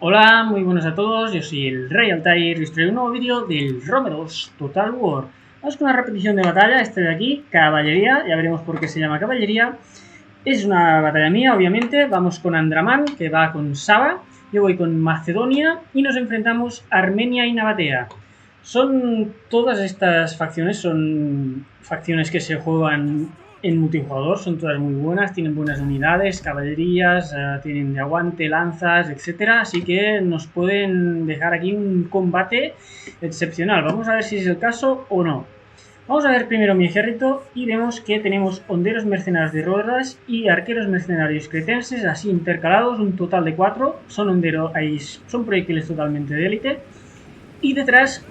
Hola, muy buenos a todos, yo soy el Rey Altair y os traigo un nuevo vídeo del Rome 2 Total War. Vamos con una repetición de batalla, este de aquí, caballería, ya veremos por qué se llama caballería. Es una batalla mía, obviamente, vamos con Andraman, que va con Saba, yo voy con Macedonia y nos enfrentamos a Armenia y Nabatea. Todas estas facciones son facciones que se juegan en multijugador, son todas muy buenas, tienen buenas unidades, caballerías, tienen de aguante, lanzas, etcétera, así que nos pueden dejar aquí un combate excepcional. Vamos a ver si es el caso o no. Vamos a ver primero mi ejército y vemos que tenemos honderos mercenarios de Rodas y arqueros mercenarios cretenses, así intercalados, un total de 4. Son proyectiles totalmente de élite. Y detrás,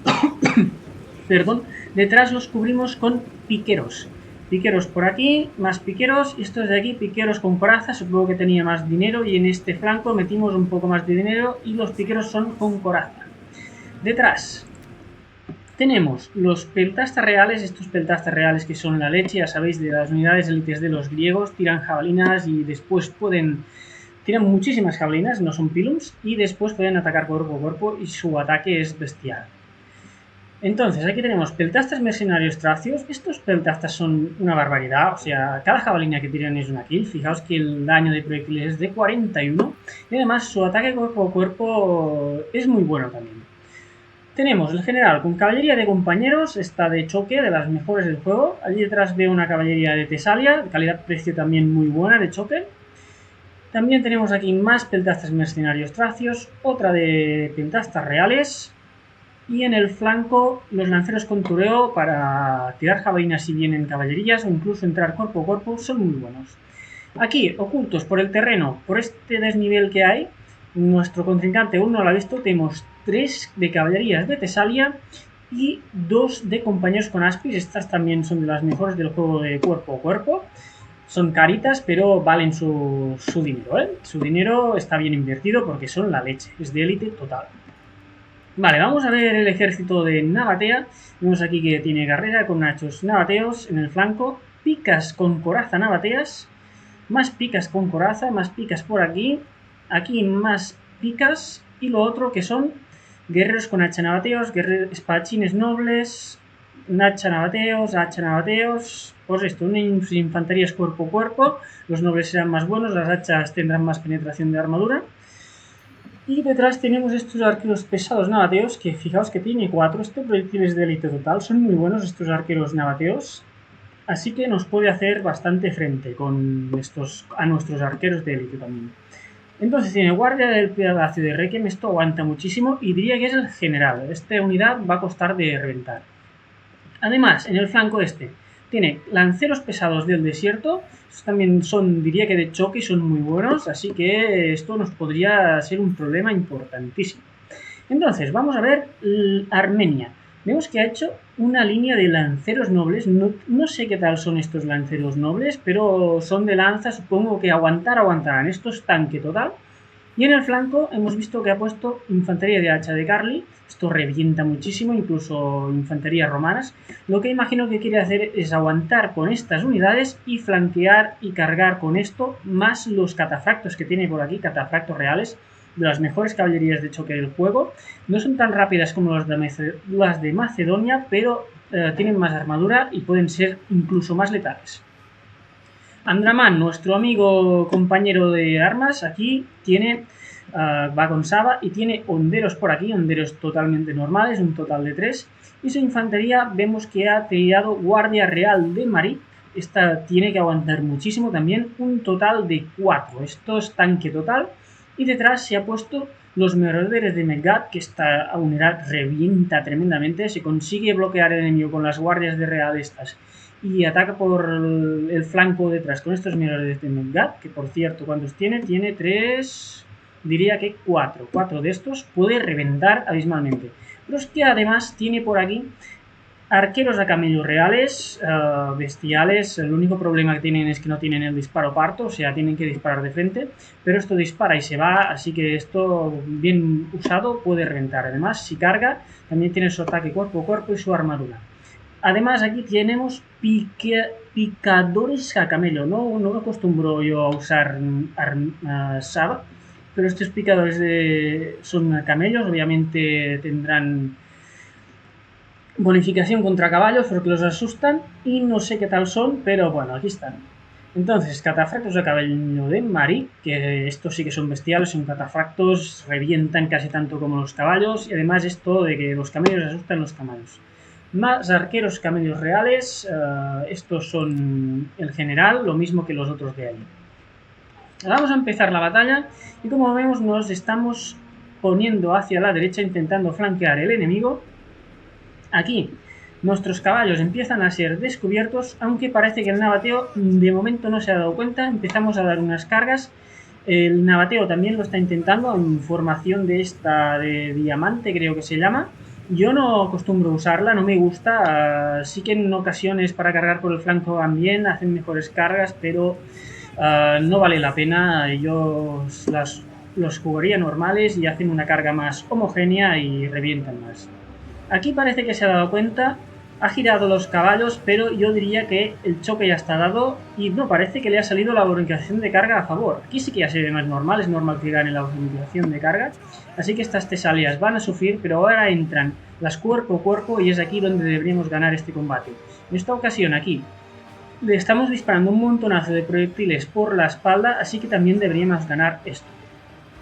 perdón, detrás los cubrimos con piqueros. Piqueros por aquí, más piqueros, y estos de aquí, piqueros con coraza, supongo que tenía más dinero, y en este flanco metimos un poco más de dinero, y los piqueros son con coraza. Detrás tenemos los peltastas reales, estos peltastas reales que son la leche, ya sabéis, de las unidades élites de los griegos, tiran jabalinas y después tiran muchísimas jabalinas, no son pilums, y después pueden atacar cuerpo a cuerpo y su ataque es bestial. Entonces, aquí tenemos peltastas mercenarios tracios. Estos peltastas son una barbaridad, o sea, cada jabalina que tiran es una kill. Fijaos que el daño de proyectiles es de 41 y además su ataque cuerpo a cuerpo es muy bueno también. Tenemos el general con caballería de compañeros, esta de choque, de las mejores del juego. Allí detrás veo una caballería de Tesalia, calidad-precio también muy buena de choque. También tenemos aquí más peltastas mercenarios tracios, otra de peltastas reales. Y en el flanco los lanceros con tureo para tirar jabalinas si vienen caballerías o incluso entrar cuerpo a cuerpo son muy buenos. Aquí, ocultos por el terreno, por este desnivel que hay, nuestro contrincante aún no lo ha visto, tenemos 3 de caballerías de Tesalia y 2 de compañeros con Aspis. Estas también son de las mejores del juego de cuerpo a cuerpo. Son caritas, pero valen su dinero, ¿eh? Su dinero está bien invertido porque son la leche, es de élite total. Vale, vamos a ver el ejército de Nabatea. Vemos aquí que tiene carrera con nachos nabateos en el flanco, picas con coraza nabateas, más picas con coraza, más picas por aquí, aquí más picas y lo otro que son guerreros con hacha nabateos, espadachines nobles, hacha nabateos, pues esto, una infantería es cuerpo a cuerpo, los nobles serán más buenos, las hachas tendrán más penetración de armadura. Y detrás tenemos estos arqueros pesados nabateos, que fijaos que tiene 4, proyectiles de élite total, son muy buenos estos arqueros nabateos, así que nos puede hacer bastante frente a nuestros arqueros de élite también. Entonces tiene guardia del Palacio de Requiem, esto aguanta muchísimo y diría que es el general, esta unidad va a costar de reventar. Además, en el flanco tiene lanceros pesados del desierto, estos también diría que de choque, son muy buenos, así que esto nos podría ser un problema importantísimo. Entonces, vamos a ver Armenia. Vemos que ha hecho una línea de lanceros nobles, no sé qué tal son estos lanceros nobles, pero son de lanza, supongo que aguantarán, esto es tanque total. Y en el flanco hemos visto que ha puesto infantería de hacha de Carly, esto revienta muchísimo, incluso infanterías romanas. Lo que imagino que quiere hacer es aguantar con estas unidades y flanquear y cargar con esto, más los catafractos que tiene por aquí, catafractos reales, de las mejores caballerías de choque del juego. No son tan rápidas como las de Macedonia, pero tienen más armadura y pueden ser incluso más letales. Andraman, nuestro amigo compañero de armas, aquí va con Saba y tiene honderos por aquí, honderos totalmente normales, un total de 3. Y su infantería vemos que ha tirado Guardia Real de Marí. Esta tiene que aguantar muchísimo también, un total de 4. Esto es tanque total. Y detrás se ha puesto los meroderes de Medgad, que esta unidad revienta tremendamente. Se consigue bloquear el enemigo con las guardias de Real estas y ataca por el flanco detrás con estos miradores de Medgad, que por cierto, ¿cuántos tiene? Tiene 3, diría que 4. 4 de estos puede reventar abismalmente. Pero es que además tiene por aquí arqueros a camellos reales, bestiales. El único problema que tienen es que no tienen el disparo parto, o sea, tienen que disparar de frente, pero esto dispara y se va, así que esto bien usado puede reventar. Además, si carga, también tiene su ataque cuerpo a cuerpo y su armadura. Además, aquí tenemos picadores a camelo. No acostumbro yo a usar Saba, pero estos picadores son camellos, obviamente tendrán bonificación contra caballos porque los asustan y no sé qué tal son, pero bueno, aquí están. Entonces, catafractos de caballo de Mari, que estos sí que son bestiales, son catafractos, revientan casi tanto como los caballos, y además esto de que los camellos asustan los caballos. Más arqueros camellos reales, estos son el general, lo mismo que los otros de allí. Vamos a empezar la batalla y como vemos nos estamos poniendo hacia la derecha intentando flanquear el enemigo. Aquí nuestros caballos empiezan a ser descubiertos, aunque parece que el nabateo de momento no se ha dado cuenta. Empezamos a dar unas cargas. El nabateo también lo está intentando en formación de esta de diamante, creo que se llama. Yo no acostumbro usarla, no me gusta. Sí que en ocasiones para cargar por el flanco van bien, hacen mejores cargas, pero no vale la pena. Yo los jugaría normales y hacen una carga más homogénea y revientan más. Aquí parece que se ha dado cuenta, ha girado los caballos, pero yo diría que el choque ya está dado y no parece que le ha salido la bonificación de carga a favor. Aquí sí que ya se ve más normal, es normal que gane la bonificación de carga, así que estas tesalias van a sufrir, pero ahora entran las cuerpo a cuerpo y es aquí donde deberíamos ganar este combate. En esta ocasión aquí le estamos disparando un montonazo de proyectiles por la espalda, así que también deberíamos ganar esto.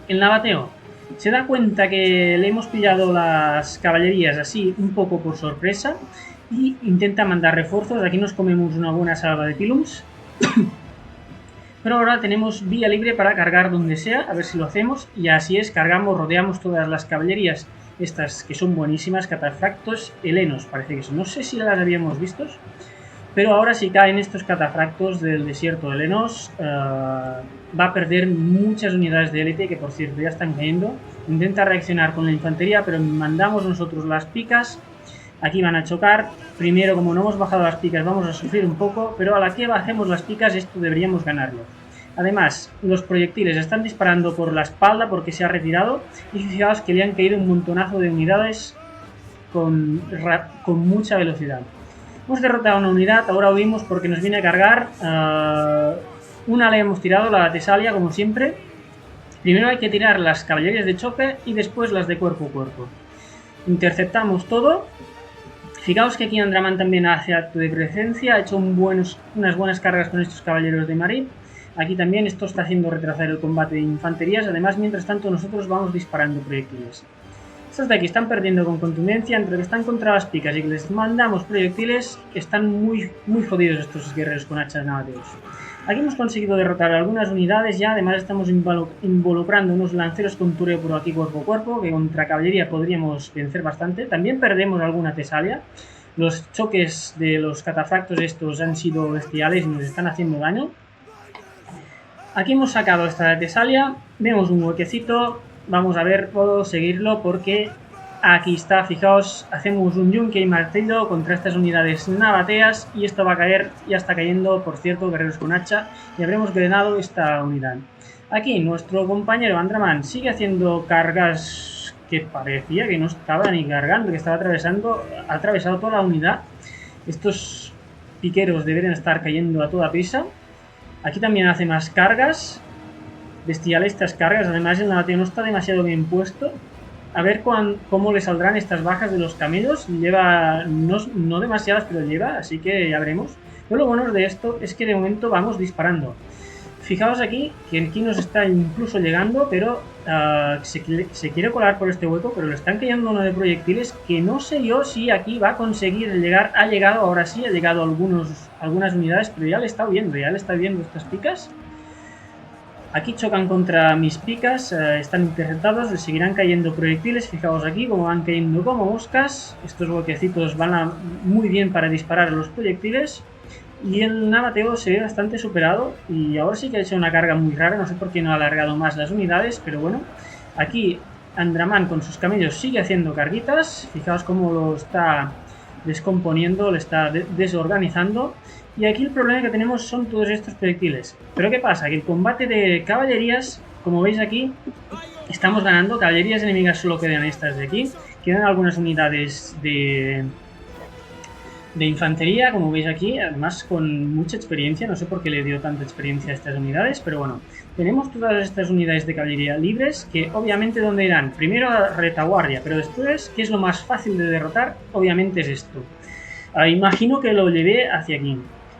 El nabateo se da cuenta que le hemos pillado las caballerías así un poco por sorpresa y intenta mandar refuerzos. Aquí nos comemos una buena salva de pilums. Pero ahora tenemos vía libre para cargar donde sea, a ver si lo hacemos. Y así es, cargamos, rodeamos todas las caballerías, estas que son buenísimas, catafractos helenos parece que son. No sé si las habíamos visto, pero ahora si caen estos catafractos del desierto de helenos, va a perder muchas unidades de élite, que por cierto ya están cayendo. Intenta reaccionar con la infantería, pero mandamos nosotros las picas. Aquí van a chocar. Primero, como no hemos bajado las picas, vamos a sufrir un poco, pero a la que bajemos las picas, esto deberíamos ganarlo. Además, los proyectiles están disparando por la espalda porque se ha retirado. Y fijaos que le han caído un montonazo de unidades con mucha velocidad. Hemos derrotado una unidad, ahora huimos porque nos viene a cargar. Una le hemos tirado, la Tesalia, como siempre. Primero hay que tirar las caballerías de choque y después las de cuerpo a cuerpo. Interceptamos todo. Fijaos que aquí Andraman también hace acto de presencia, ha hecho unas buenas cargas con estos caballeros de Mari. Aquí también esto está haciendo retrasar el combate de infanterías. Además, mientras tanto, nosotros vamos disparando proyectiles. Estos de aquí están perdiendo con contundencia, entre que están contra las picas y que les mandamos proyectiles, están muy jodidos estos guerreros con hachas nabateos. Aquí hemos conseguido derrotar algunas unidades ya, además estamos involucrando unos lanceros con tureo por aquí cuerpo a cuerpo, que contra caballería podríamos vencer bastante. También perdemos alguna tesalia. Los choques de los catafractos estos han sido bestiales y nos están haciendo daño. Aquí hemos sacado esta tesalia, vemos un huequecito. Vamos a ver, puedo seguirlo porque aquí está, fijaos, hacemos un yunque y martillo contra estas unidades nabateas y esto va a caer, ya está cayendo, por cierto, guerreros con hacha, y habremos ganado esta unidad. Aquí nuestro compañero Andraman sigue haciendo cargas que parecía que no estaba ni cargando, que estaba ha atravesado toda la unidad. Estos piqueros deberían estar cayendo a toda prisa. Aquí también hace más cargas. Bestiales estas cargas, además el nabateo no está demasiado bien puesto. A ver cómo le saldrán estas bajas de los camellos. Lleva, no demasiadas, pero lleva, así que ya veremos. Pero lo bueno de esto es que de momento vamos disparando. Fijaos aquí, que aquí nos está incluso llegando, pero se quiere colar por este hueco, pero le están cayendo uno de proyectiles que no sé yo si aquí va a conseguir llegar. Ha llegado, ahora sí, ha llegado algunas unidades, pero ya le está viendo estas picas. Aquí chocan contra mis picas, están interceptados, les seguirán cayendo proyectiles. Fijaos aquí como van cayendo como moscas. Estos huequecitos van muy bien para disparar a los proyectiles. Y el nabateo se ve bastante superado. Y ahora sí que ha hecho una carga muy rara, no sé por qué no ha alargado más las unidades, pero bueno. Aquí Andraman con sus camellos sigue haciendo carguitas. Fijaos cómo lo está descomponiendo, lo está desorganizando. Y aquí el problema que tenemos son todos estos proyectiles. Pero ¿qué pasa? Que el combate de caballerías, como veis aquí, estamos ganando. Caballerías enemigas solo quedan estas de aquí. Quedan algunas unidades de de infantería, como veis aquí, además con mucha experiencia. No sé por qué le dio tanta experiencia a estas unidades, pero bueno, tenemos todas estas unidades de caballería libres que obviamente ¿dónde irán? Primero a retaguardia, pero después, ¿qué es lo más fácil de derrotar? Obviamente es esto. Imagino que lo llevé hacia aquí.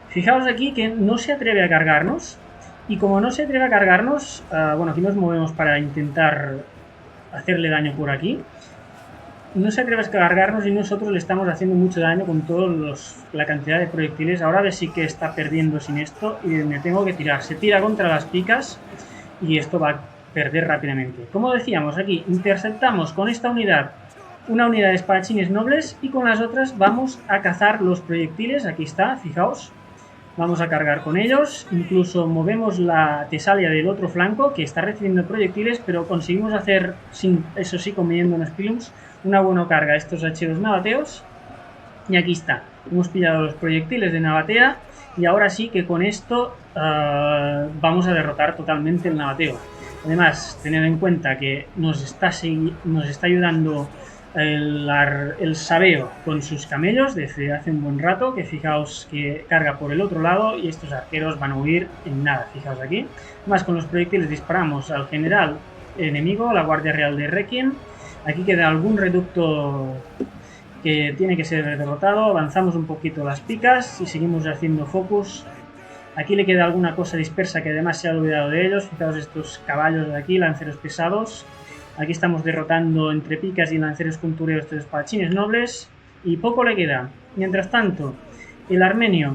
Fijaos aquí que no se atreve a cargarnos, y como no se atreve a cargarnos, bueno, aquí nos movemos para intentar hacerle daño por aquí. No se atreve a cargarnos y nosotros le estamos haciendo mucho daño con la cantidad de proyectiles. Ahora ve sí que está perdiendo sin esto y me tengo que tirar. Se tira contra las picas y esto va a perder rápidamente. Como decíamos aquí, interceptamos con esta unidad una unidad de espadachines nobles y con las otras vamos a cazar los proyectiles. Aquí está, fijaos. Vamos a cargar con ellos, incluso movemos la Tesalia del otro flanco que está recibiendo proyectiles, pero conseguimos hacer, eso sí, comiendo unos pilums, una buena carga a estos hacheros nabateos. Y aquí está, hemos pillado los proyectiles de nabatea y ahora sí que con esto vamos a derrotar totalmente el nabateo. Además, tened en cuenta que nos está ayudando el sabeo con sus camellos desde hace un buen rato, que fijaos que carga por el otro lado y estos arqueros van a huir en nada, fijaos aquí. Más con los proyectiles disparamos al general enemigo, la Guardia Real de Requiem. Aquí queda algún reducto que tiene que ser derrotado, avanzamos un poquito las picas y seguimos haciendo focus. Aquí le queda alguna cosa dispersa que además se ha olvidado de ellos, fijaos estos caballos de aquí, lanceros pesados. Aquí estamos derrotando entre picas y lanceros contureos estos espadachines nobles y poco le queda. Mientras tanto, el armenio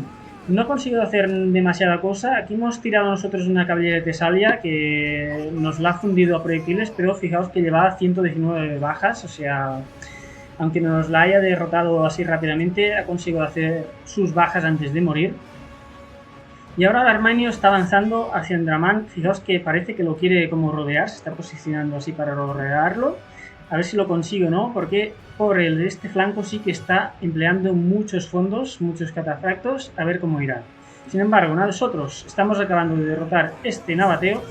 no ha conseguido hacer demasiada cosa. Aquí hemos tirado nosotros una caballería de Tesalia que nos la ha fundido a proyectiles, pero fijaos que lleva 119 bajas, o sea, aunque nos la haya derrotado así rápidamente, ha conseguido hacer sus bajas antes de morir. Y ahora el armenio está avanzando hacia Andramán. Fijaos que parece que lo quiere como rodear, se está posicionando así para rodearlo. A ver si lo consigue o no, porque por este flanco sí que está empleando muchos fondos, muchos catafractos, a ver cómo irá. Sin embargo, nosotros estamos acabando de derrotar este nabateo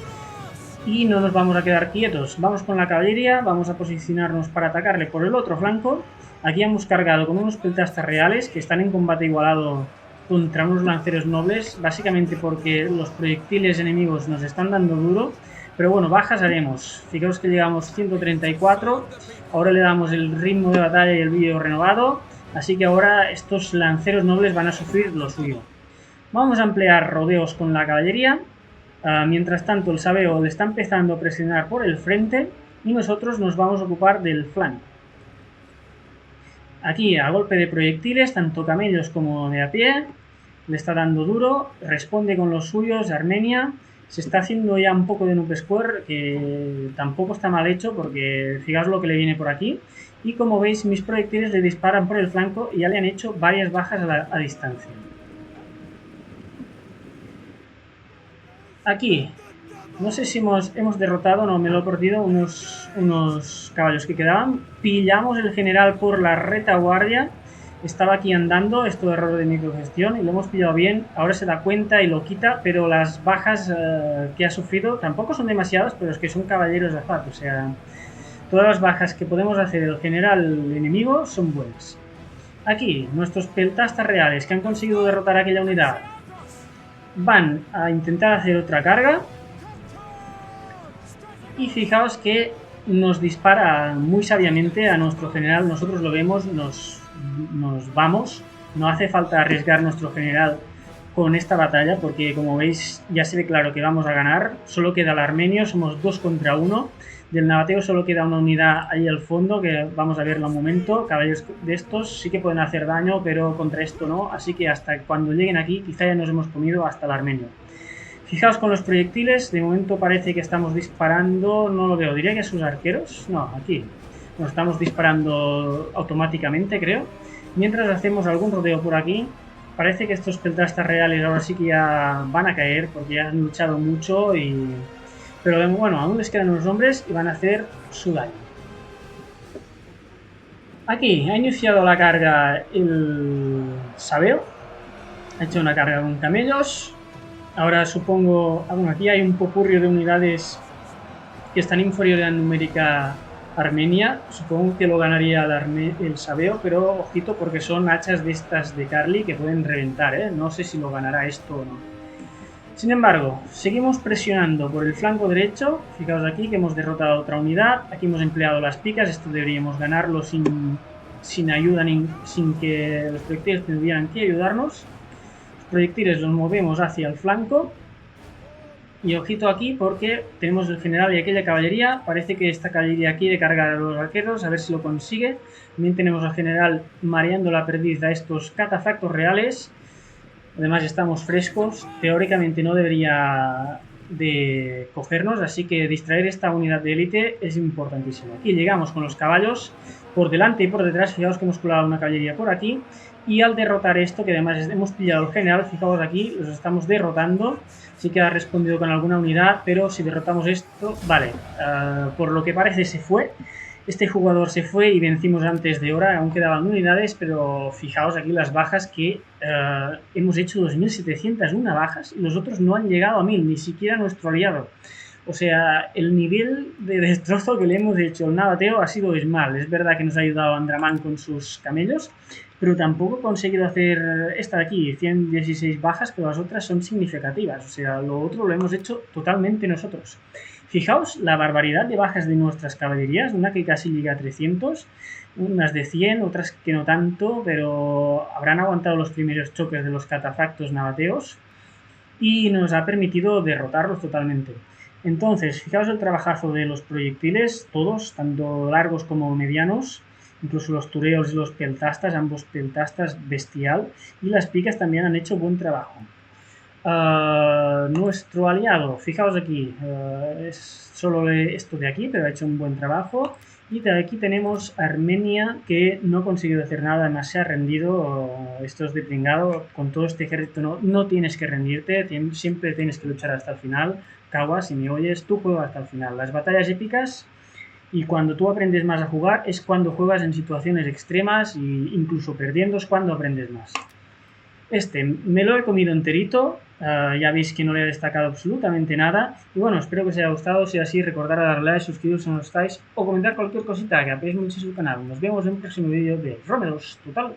y no nos vamos a quedar quietos. Vamos con la caballería, vamos a posicionarnos para atacarle por el otro flanco. Aquí hemos cargado con unos peltastas reales que están en combate igualado contra unos lanceros nobles, básicamente porque los proyectiles enemigos nos están dando duro, pero bueno, bajas haremos. Fijaos que llegamos 134, ahora le damos el ritmo de batalla y el vídeo renovado, así que ahora estos lanceros nobles van a sufrir lo suyo. Vamos a emplear rodeos con la caballería, mientras tanto el sabeo le está empezando a presionar por el frente y nosotros nos vamos a ocupar del flanco. Aquí a golpe de proyectiles, tanto camellos como de a pie, le está dando duro, responde con los suyos de Armenia, se está haciendo ya un poco de noob square, que tampoco está mal hecho porque fijaos lo que le viene por aquí, y como veis mis proyectiles le disparan por el flanco y ya le han hecho varias bajas a distancia. Aquí, no sé si hemos derrotado, no me lo he perdido, unos caballos que quedaban. Pillamos el general por la retaguardia. Estaba aquí andando, esto de error de microgestión, y lo hemos pillado bien. Ahora se da cuenta y lo quita, pero las bajas que ha sufrido tampoco son demasiadas, pero es que son caballeros de azar. O sea, todas las bajas que podemos hacer el general enemigo son buenas. Aquí, nuestros peltastas reales que han conseguido derrotar a aquella unidad van a intentar hacer otra carga. Y fijaos que nos dispara muy sabiamente a nuestro general. Nosotros lo vemos, nos vamos. No hace falta arriesgar nuestro general con esta batalla porque, como veis, ya se ve claro que vamos a ganar. Solo queda el armenio, somos 2 contra 1. Del nabateo solo queda una unidad ahí al fondo que vamos a verlo un momento. Caballos de estos sí que pueden hacer daño, pero contra esto no. Así que hasta cuando lleguen aquí quizá ya nos hemos comido hasta el armenio. Fijaos con los proyectiles, de momento parece que estamos disparando, no lo veo, diría que sus arqueros, no, aquí nos estamos disparando automáticamente, creo. Mientras hacemos algún rodeo por aquí, parece que estos peltastas reales ahora sí que ya van a caer porque ya han luchado mucho pero bueno, aún les quedan unos hombres y van a hacer su daño. Aquí ha iniciado la carga el sabeo, ha hecho una carga con camellos. Ahora supongo, bueno, aquí hay un popurrio de unidades que están inferiores en numérica Armenia, supongo que lo ganaría el Sabeo, pero ojito porque son hachas de estas de Carly que pueden reventar, ¿eh? No sé si lo ganará esto o no. Sin embargo, seguimos presionando por el flanco derecho. Fijaos aquí que hemos derrotado otra unidad. Aquí hemos empleado las picas. Esto deberíamos ganarlo sin ayuda, sin que los proyectiles tuvieran que ayudarnos. Los proyectiles los movemos hacia el flanco. Y ojito aquí porque tenemos el general y aquella caballería. Parece que esta caballería quiere cargar a los arqueros, a ver si lo consigue. También tenemos al general mareando la perdiz a estos catafactos reales. Además estamos frescos, teóricamente no debería de cogernos, así que distraer esta unidad de élite es importantísimo. Aquí llegamos con los caballos por delante y por detrás, fijaos que hemos colado una caballería por aquí, y al derrotar esto, que además hemos pillado al general, fijaos aquí, los estamos derrotando, sí que ha respondido con alguna unidad, pero si derrotamos esto, vale, por lo que parece se fue. Este jugador se fue y vencimos antes de hora, aún quedaban unidades, pero fijaos aquí las bajas que hemos hecho 2.701 bajas y los otros no han llegado a 1.000, ni siquiera nuestro aliado. O sea, el nivel de destrozo que le hemos hecho al nabateo ha sido abismal. Es verdad que nos ha ayudado Andramán con sus camellos, pero tampoco he conseguido hacer esta de aquí, 116 bajas, pero las otras son significativas. O sea, lo otro lo hemos hecho totalmente nosotros. Fijaos la barbaridad de bajas de nuestras caballerías, una que casi llega a 300, unas de 100, otras que no tanto, pero habrán aguantado los primeros choques de los catafactos nabateos y nos ha permitido derrotarlos totalmente. Entonces, fijaos el trabajazo de los proyectiles, todos, tanto largos como medianos, incluso los tureos y los peltastas, ambos peltastas bestial, y las picas también han hecho buen trabajo. Nuestro aliado, fijaos aquí, es solo esto de aquí, pero ha hecho un buen trabajo. Y de aquí tenemos Armenia, que no ha conseguido hacer nada, además se ha rendido. Esto es de pringado, con todo este ejército no tienes que rendirte, siempre tienes que luchar hasta el final. Kawa, si me oyes, tú juegas hasta el final. Las batallas épicas, y cuando tú aprendes más a jugar, es cuando juegas en situaciones extremas, e incluso perdiendo es cuando aprendes más. Este me lo he comido enterito, ya veis que no le he destacado absolutamente nada. Y bueno, espero que os haya gustado. Si es así, recordad darle like, suscribiros si no estáis, o comentar cualquier cosita que apreciéis mucho su canal. Nos vemos en un próximo vídeo de Romeros Total.